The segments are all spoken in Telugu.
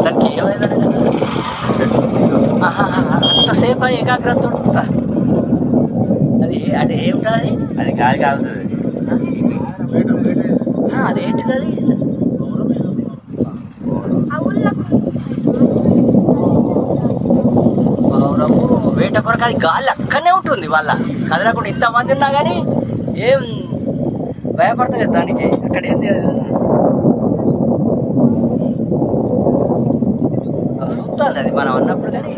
దానికి ఏమైందండి అంతసేపు ఏకాగ్రత ఉంటుందా? అది అంటే ఏమిటది? అది గాలి కాగుతుంది. అదేంటిది అది? పౌరము వేట కొరకు అది గాలి అక్కడనే ఉంటుంది వాళ్ళ కదలకుండా ఇంతమంది ఉన్నా కానీ ఏం భయపడతలేదు దానికి. అక్కడ ఏంది చూస్తుంది అది మనం అన్నప్పుడు. కానీ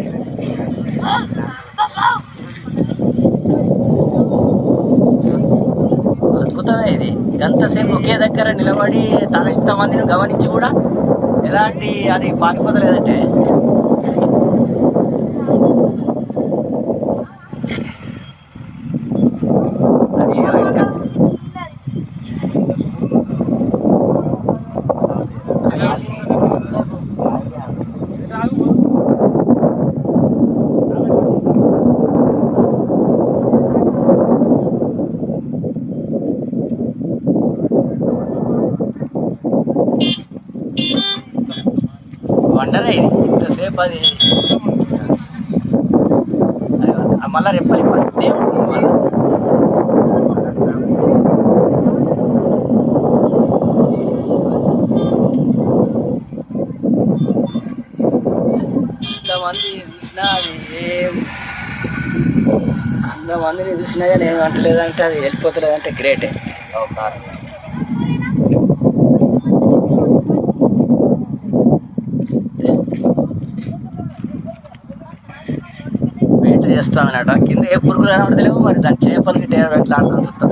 అద్భుతమే ఇది. ఎంతసేపు ఒకే దగ్గర నిలబడి తన ఇంతమందిని గమనించి కూడా ఎలాంటి అది పారిపోతలేదంటే అది వండరే ఇది ఇంతసేపు. అది మళ్ళీ రెప్పలి పడుతూనే ఉంటుంది. మళ్ళీ ఇంతమంది చూసినా అది ఏం అంతమందిని చూసినా కానీ ఏం అంటలేదంటే అది వెళ్ళిపోతలేదంటే గ్రేటే. వెయిట్ చేస్తానన్నట కింద ఏ పురుగులు కనబడతలేవు. మరి దాని చేపలకి టేర ఎట్లా ఆడుతుంది చూస్తాం.